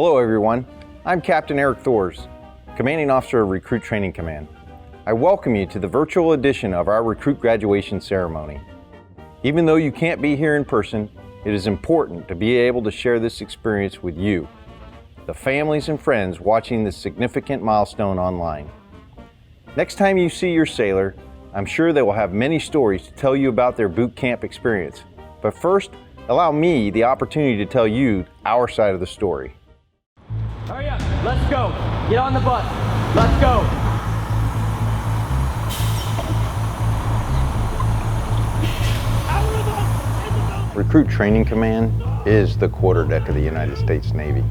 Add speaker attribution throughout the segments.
Speaker 1: Hello everyone, I'm Captain Eric Thors, Commanding Officer of Recruit Training Command. I welcome you to the virtual edition of our recruit graduation ceremony. Even though you can't be here in person, it is important to be able to share this experience with you, the families and friends watching this significant milestone online. Next time you see your sailor, I'm sure they will have many stories to tell you about their boot camp experience. But first, allow me the opportunity to tell you our side of the story.
Speaker 2: Hurry up, let's go. Get on the bus, let's go.
Speaker 1: Recruit Training Command is the quarterdeck of the United States Navy.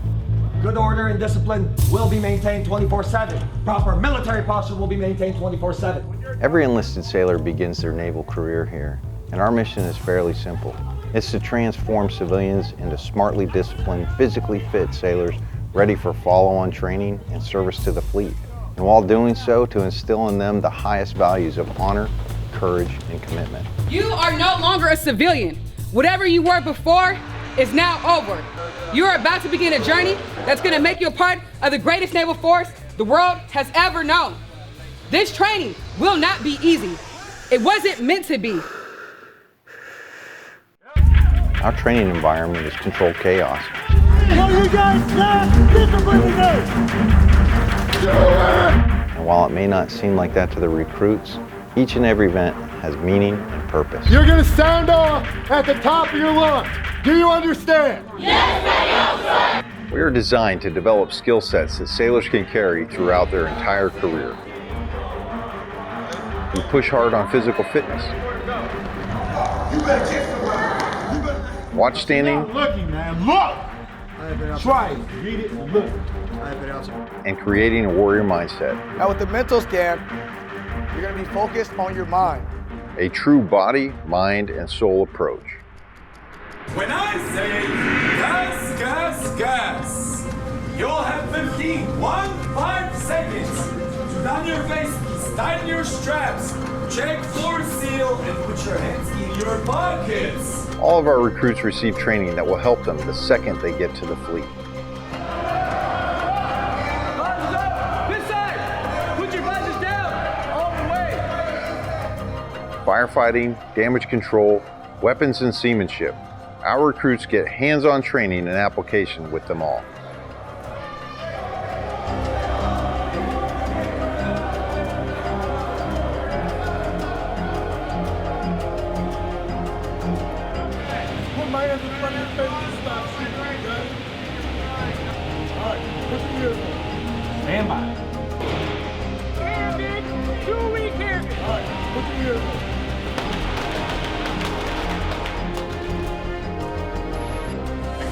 Speaker 3: Good order and discipline will be maintained 24/7. Proper military posture will be maintained 24/7.
Speaker 1: Every enlisted sailor begins their naval career here, and our mission is fairly simple. It's to transform civilians into smartly disciplined, physically fit sailors ready for follow-on training and service to the fleet. And while doing so, to instill in them the highest values of honor, courage, and commitment.
Speaker 4: You are no longer a civilian. Whatever you were before is now over. You are about to begin a journey that's going to make you a part of the greatest naval force the world has ever known. This training will not be easy. It wasn't meant to be.
Speaker 1: Our training environment is controlled chaos.
Speaker 5: You guys discipline today.
Speaker 1: And while it may not seem like that to the recruits, each and every event has meaning and purpose.
Speaker 5: You're gonna sound off at the top of your lungs. Do you understand?
Speaker 1: Yes, we are designed to develop skill sets that sailors can carry throughout their entire career. We push hard on physical fitness. Watch standing.
Speaker 5: Stop looking, man. Look! Try it. Read it and look.
Speaker 1: And creating a warrior mindset.
Speaker 6: Now with the mental scan, you're going to be focused on your mind.
Speaker 1: A true body, mind, and soul approach.
Speaker 7: When I say gas, gas, gas, you'll have 5 seconds to down your face, tighten your straps, check floor seal, and put your hands in your pockets.
Speaker 1: All of our recruits receive training that will help them the second they get to the fleet. Firefighting, damage control, weapons and seamanship. Our recruits get hands-on training and application with them all.
Speaker 5: Put my hands in front of your face and stop shooting, okay? All right, put your ears on.
Speaker 2: Stand by.
Speaker 5: Candid, 2-week candid. All right, put your ears on.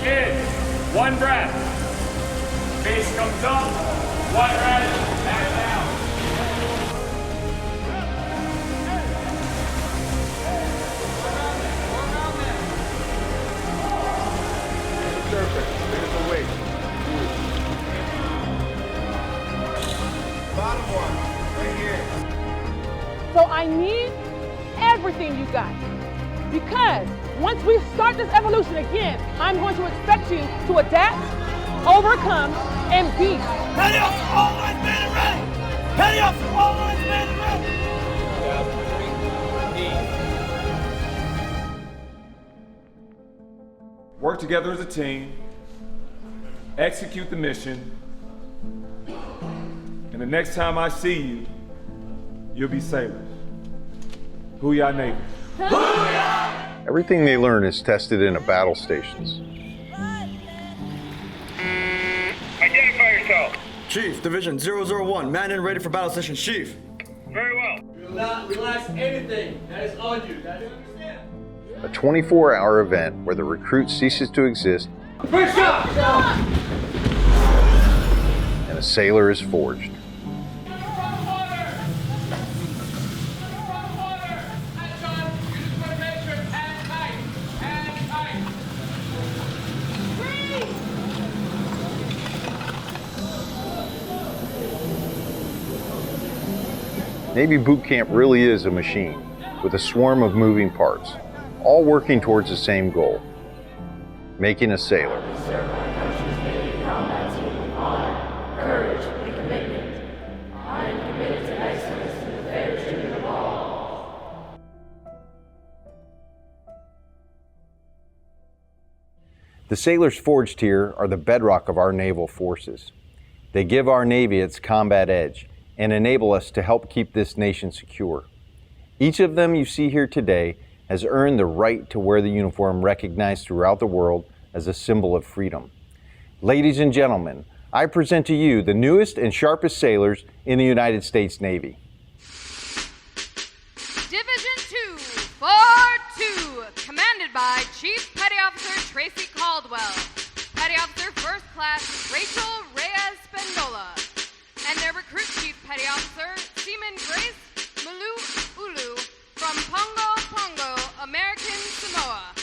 Speaker 8: Again, one breath. Face comes up, one breath, back down.
Speaker 3: Bottom one, right here.
Speaker 9: So I need everything you got. Because once we start this evolution again, I'm going to expect you to adapt, overcome, and be.
Speaker 5: Ready up, all lines man and ready. Ready up, all lines man and ready.
Speaker 8: Work together as a team, execute the mission, and the next time I see you, you'll be sailors. Hoo-yah Navy.
Speaker 1: Everything they learn is tested in a battle stations.
Speaker 8: Identify yourself.
Speaker 10: Chief, Division 001, man and ready for battle session, Chief.
Speaker 8: Very well.
Speaker 2: Do not relax anything that is on you. Guys, understand?
Speaker 1: A 24-hour event where the recruit ceases to exist
Speaker 2: First shot!
Speaker 1: and a sailor is forged. Navy boot camp really is a machine with a swarm of moving parts, all working towards the same goal, making a sailor. The sailors forged here are the bedrock of our naval forces. They give our Navy its combat edge and enable us to help keep this nation secure. Each of them you see here today has earned the right to wear the uniform recognized throughout the world as a symbol of freedom. Ladies and gentlemen, I present to you the newest and sharpest sailors in the United States Navy.
Speaker 11: Division 2, 4-2, commanded by Chief Petty Officer Tracy Caldwell, Petty Officer First Class Rachel Reyes Spendola, and their Recruit Chief Petty Officer Seaman Grace Mulu Ulu from Pongo Pongo, American Samoa.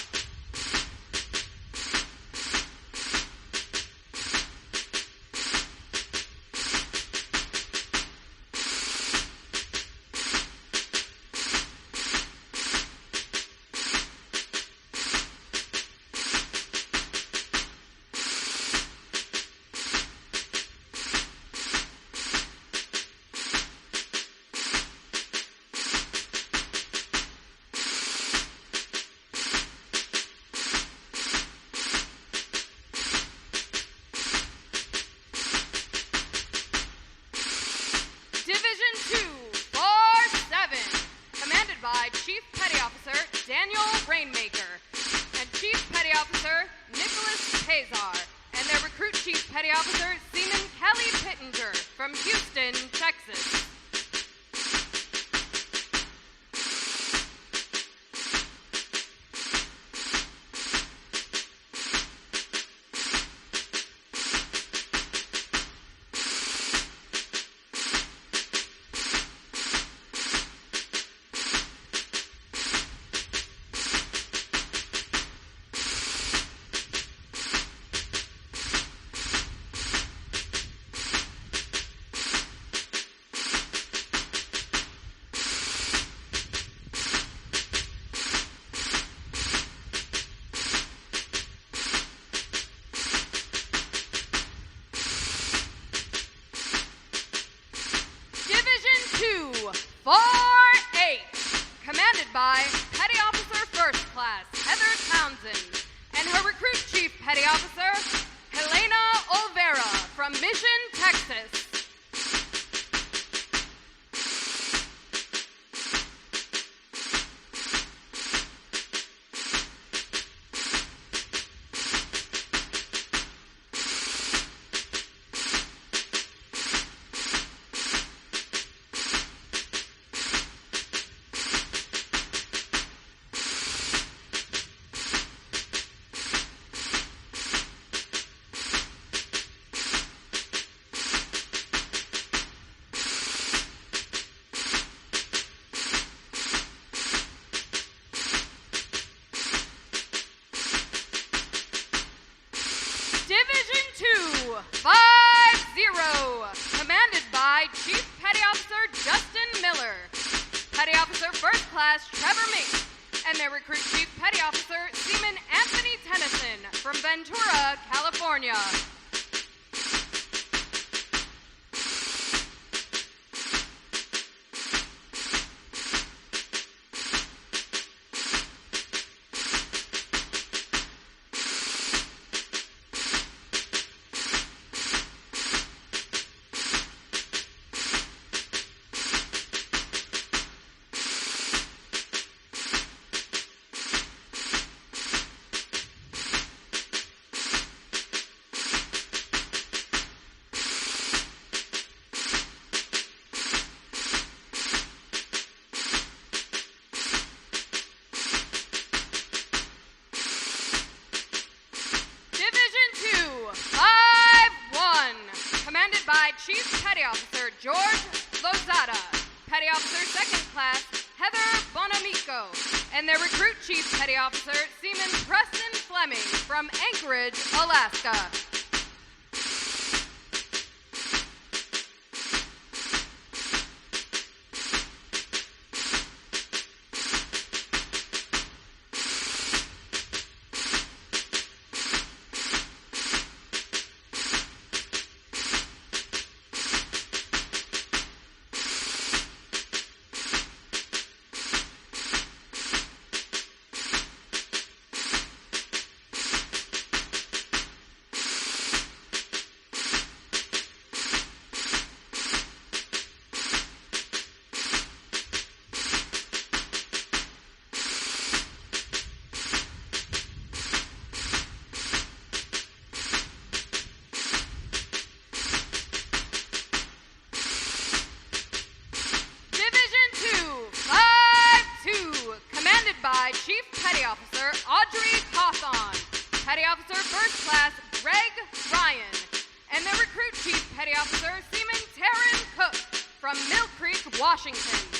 Speaker 11: Division 2, 4-7, commanded by Chief Petty Officer Daniel Rainmaker and Chief Petty Officer Nicholas Pazar, and their Recruit Chief Petty Officer Seaman Kelly Pittenger from Houston, Texas. Division 2, 4-8, commanded by Petty Officer First Class Heather Townsend and her Recruit Chief Petty Officer Helena Olvera from Mission, Texas. Division 2, 5-0, commanded by Chief Petty Officer Justin Miller, Petty Officer First Class Trevor Mink, and their Recruit Chief Petty Officer Seaman Anthony Tennyson from Ventura, California. Chief Petty Officer George Lozada, Petty Officer Second Class Heather Bonamico, and their Recruit Chief Petty Officer Seaman Preston Fleming from Anchorage, Alaska. Chief Petty Officer Seaman Taryn Cook from Mill Creek, Washington.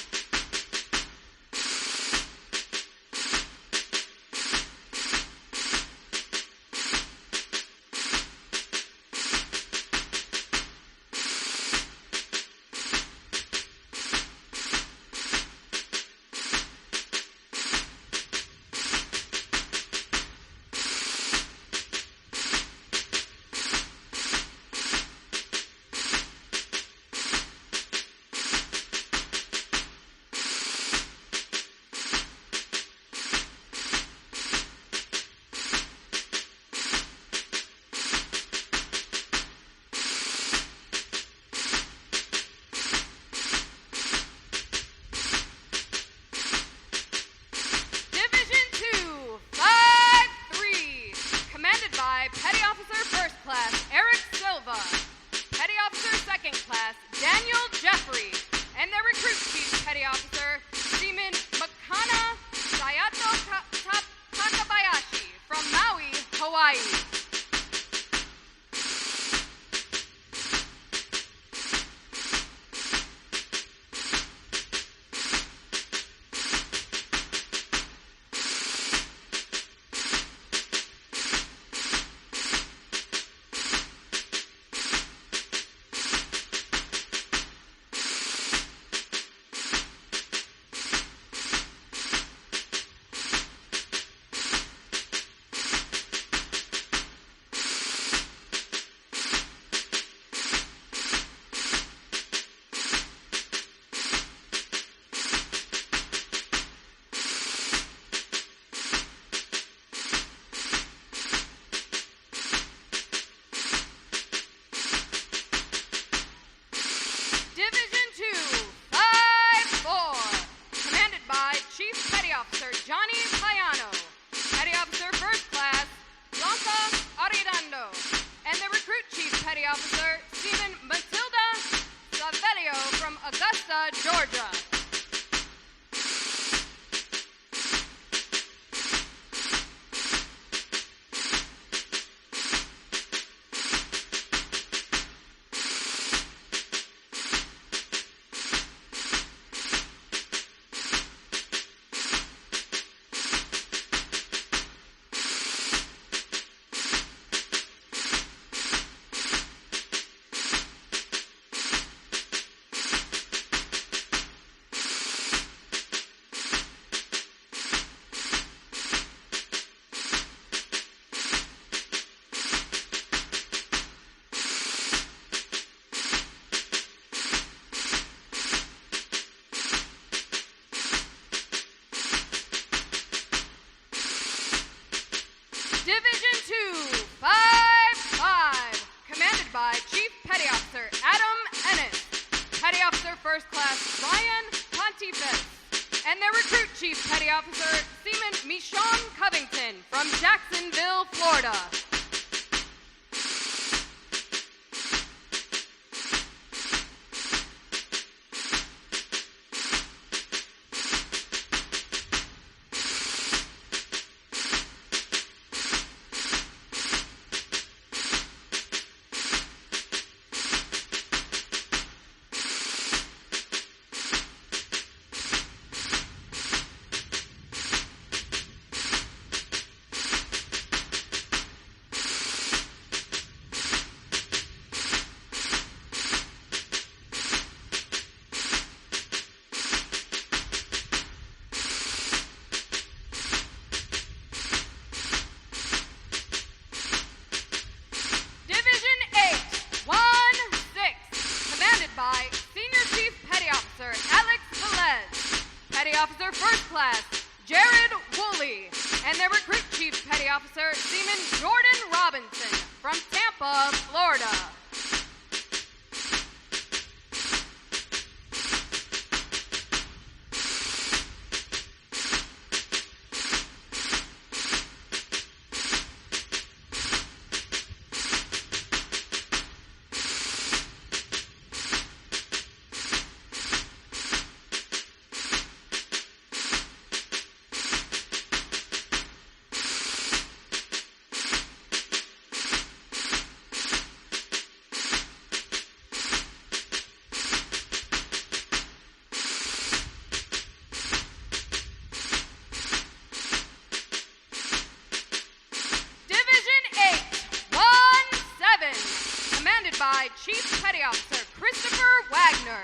Speaker 11: Petty Officer Christopher Wagner,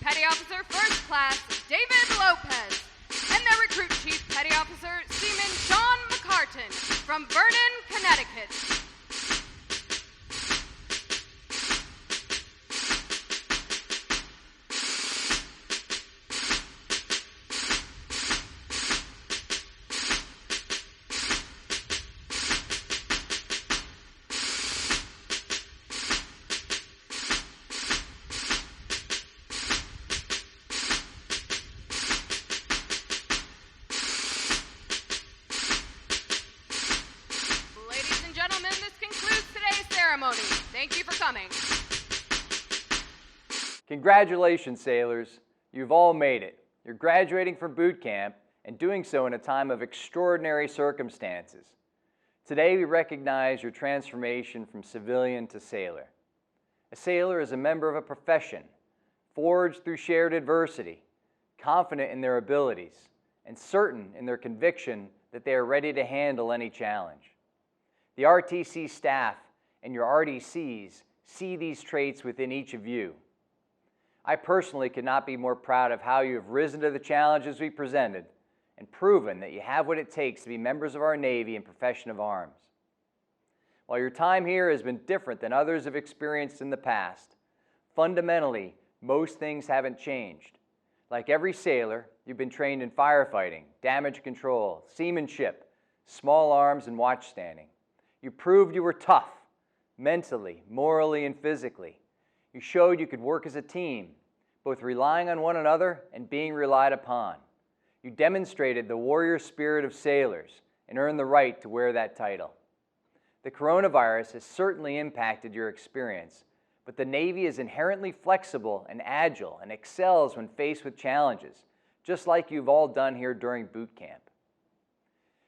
Speaker 11: Petty Officer First Class David Lopez, and their Recruit Chief Petty Officer Seaman Sean McCartan from Vernon, Connecticut. Thank you for coming.
Speaker 2: Congratulations, sailors. You've all made it. You're graduating from boot camp and doing so in a time of extraordinary circumstances. Today, we recognize your transformation from civilian to sailor. A sailor is a member of a profession, forged through shared adversity, confident in their abilities, and certain in their conviction that they are ready to handle any challenge. The RTC staff and your RDCs see these traits within each of you. I personally could not be more proud of how you have risen to the challenges we presented and proven that you have what it takes to be members of our Navy and profession of arms. While your time here has been different than others have experienced in the past, fundamentally, most things haven't changed. Like every sailor, you've been trained in firefighting, damage control, seamanship, small arms, and watchstanding. You proved you were tough, mentally, morally, and physically. You showed you could work as a team, both relying on one another and being relied upon. You demonstrated the warrior spirit of sailors and earned the right to wear that title. The coronavirus has certainly impacted your experience, but the Navy is inherently flexible and agile and excels when faced with challenges, just like you've all done here during boot camp.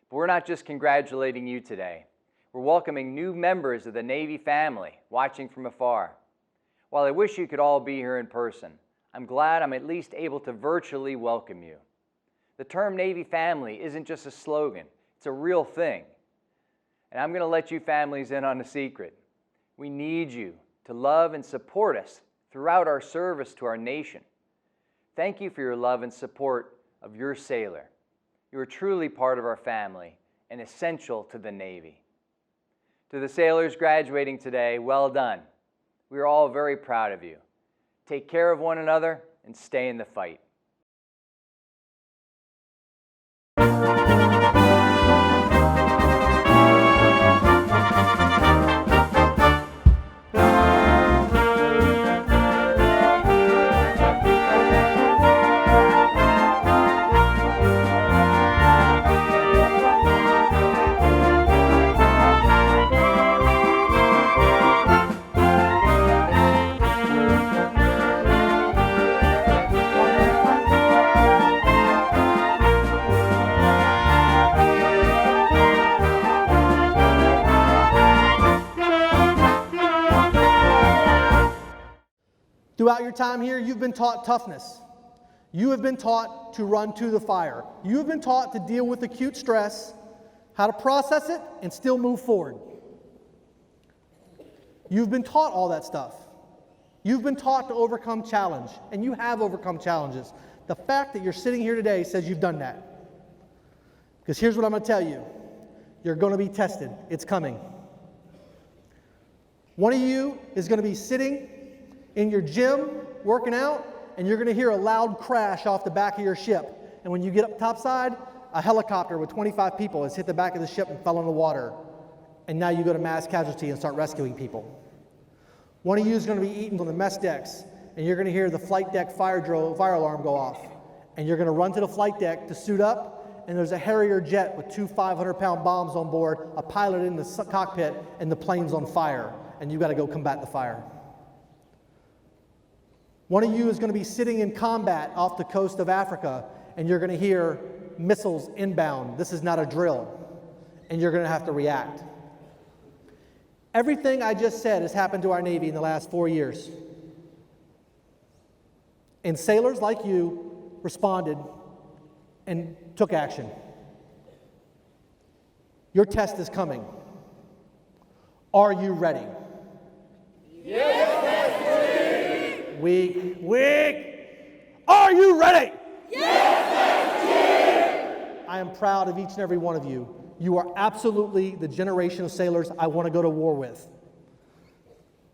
Speaker 2: But we're not just congratulating you today. We're welcoming new members of the Navy family watching from afar. While I wish you could all be here in person, I'm glad I'm at least able to virtually welcome you. The term Navy family isn't just a slogan, it's a real thing. And I'm going to let you families in on a secret. We need you to love and support us throughout our service to our nation. Thank you for your love and support of your sailor. You are truly part of our family and essential to the Navy. To the sailors graduating today, well done. We are all very proud of you. Take care of one another and stay in the fight.
Speaker 12: Throughout your time here, you've been taught toughness. You have been taught to run to the fire. You have been taught to deal with acute stress, how to process it, and still move forward. You've been taught all that stuff. You've been taught to overcome challenge, and you have overcome challenges. The fact that you're sitting here today says you've done that. Because here's what I'm going to tell you. You're going to be tested. It's coming. One of you is going to be sitting in your gym, working out, and you're going to hear a loud crash off the back of your ship. And when you get up topside, a helicopter with 25 people has hit the back of the ship and fell in the water. And now you go to mass casualty and start rescuing people. One of you is going to be eaten on the mess decks, and you're going to hear the flight deck fire alarm go off. And you're going to run to the flight deck to suit up, and there's a Harrier jet with 2 500-pound bombs on board, a pilot in the cockpit, and the plane's on fire. And you've got to go combat the fire. One of you is going to be sitting in combat off the coast of Africa, and you're going to hear missiles inbound. This is not a drill. And you're going to have to react. Everything I just said has happened to our Navy in the last 4 years. And sailors like you responded and took action. Your test is coming. Are you ready?
Speaker 5: Yes,
Speaker 12: Weak. Are you ready?
Speaker 13: Yes,
Speaker 12: I am proud of each and every one of you. You are absolutely the generation of sailors I want to go to war with.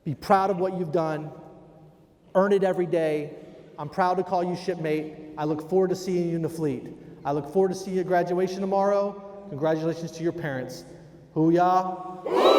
Speaker 12: Be proud of what you've done. Earn it every day. I'm proud to call you shipmate. I look forward to seeing you in the fleet. I look forward to seeing you at graduation tomorrow. Congratulations to your parents. Hoo-yah.